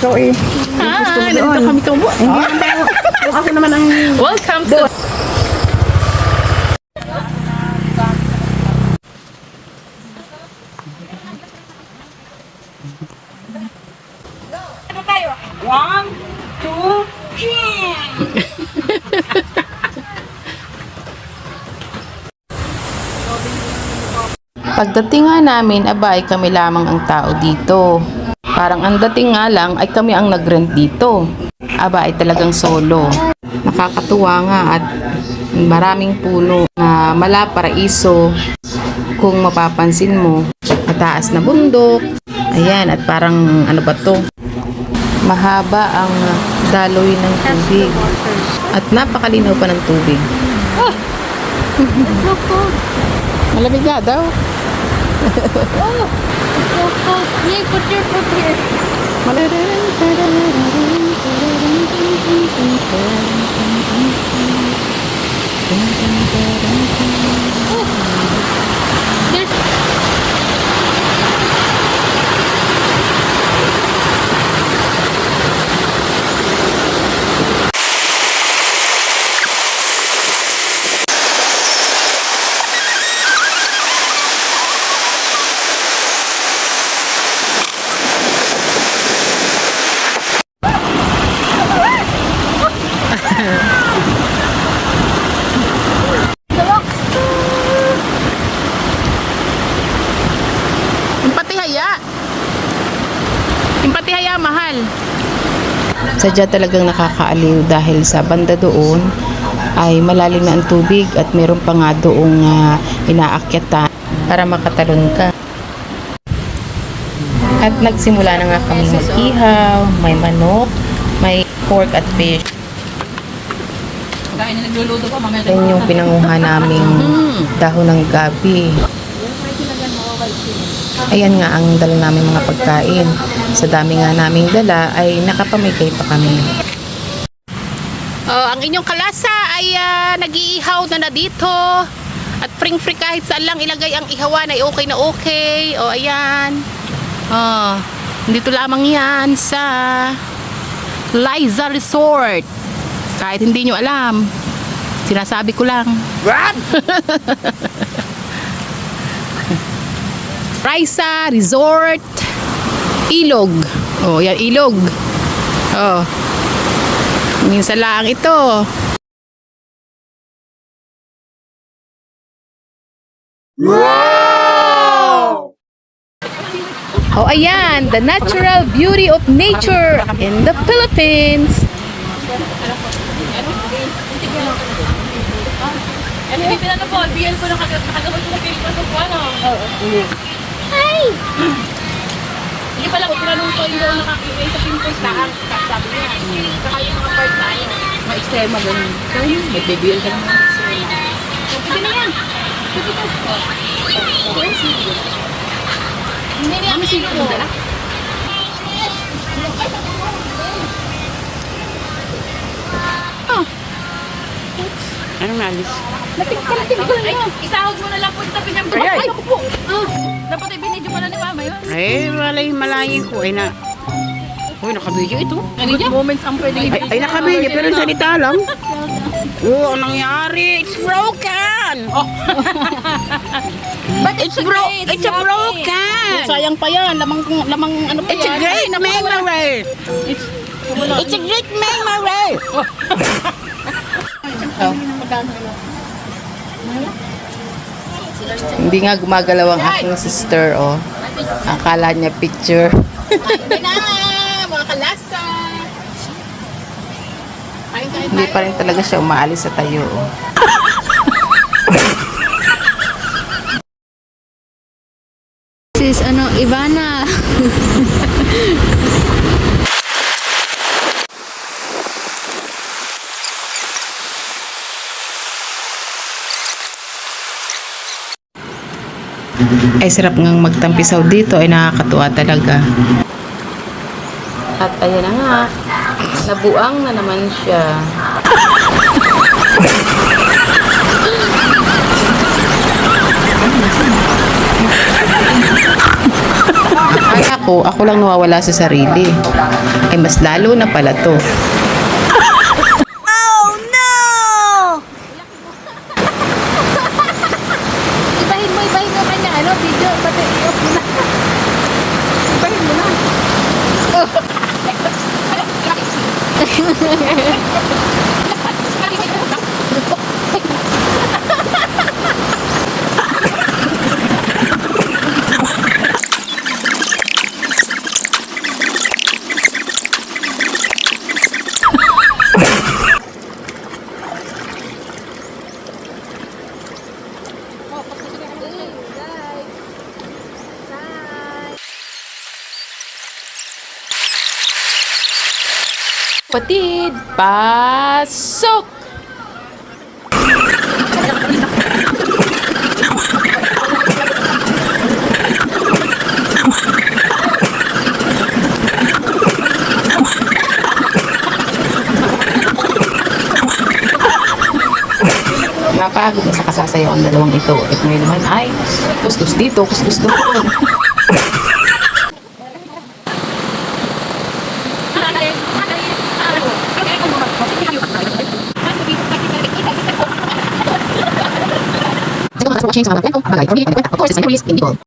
ikaw eh. Nandito kami tubo. Ako naman ang... Welcome to... One, two, three. Pagdating nga namin, abay kami lamang ang tao dito. Parang ang dating nga lang ay kami ang nag-rent dito. Aba ay talagang solo. Nakakatuwa nga at maraming puno na malaparaiso. Kung mapapansin mo, mataas na bundok. Ayan, at parang ano ba to? Mahaba ang daloy ng tubig. At napakalinaw pa ng tubig. Malamig nga daw. Yay, put your foot here. Yung patihaya, mahal. Sadya talagang nakakaaliw dahil sa banda doon ay malalim na ang tubig at meron pa nga doong inaakyatan para makatalon ka. At nagsimula na nga kami mag-ihaw, may manok, may pork at fish. Yan yung pinanguha naming dahon ng gabi. Ayan nga ang dala namin mga pagkain. Sa dami nga naming dala ay nakapamigay pa kami. Ang inyong kalasa ay nag-iihaw na dito. At pring-free kahit saan lang ilagay ang ihawan ay okay na okay. O ayan. Dito lamang yan sa Liza Resort. Kahit hindi nyo alam, sinasabi ko lang. What? Liza Resort Ilog. Oh, yan Ilog. Oh. Minsan lang ito. Wow! Oh, ayan, the natural beauty of nature in the Philippines. Ano yung pinano po? BL ko nakagamot ko na pinipasok ko ano? Ay! Hindi pala ko tinanong ko hindi ako nakakita sa pimples na ang sabi niya. Saka yung mga part na yun. Ma-extrema ganun. May BBL ka naman. Pwede na yan. Pwede na. Hindi niya. Mami sige ko. Anong nalis? Natin ko na. Isahod mo na lang po yung tabi niyang Ay! Ay, po. Dapat ay binidyo pala ni mama yun. Ay, malayin ko. Ay na. Uy, nakabidyo ito. Good moments ang pwede. Ay, nakabidyo. Pero yung salita lang. Oo, anong nangyari? It's broken! Oh. But it's broken. It's a broken! Sayang pa yan. Lamang ano pa yan. It's a great memory! It's a great memory! Oh. Hindi nga gumagalaw ang aking sister, oh. Akala niya picture. Hindi na, mga kalasa. Hindi pa rin talaga siya umaalis sa tayo, oh. Sis, Ivana. Ay sarap ngang magtampisaw dito, ay nakakatuwa talaga. At ayan na nga, nabuang na naman siya. Anak ko, ako lang nawawala sa sarili. Ay mas lalo na pala to. Ibahin mo kanya, ano, video, pati i-off mo na. Ibahin mo na. Kapatid, pasok! Napagod na sa kasasayaw ang dalawang ito. At ngayon naman ay kuskus dito, kuskus doon. Thank you for watching sa mga kwento, bagay, of course, it's my memories, hindi ko.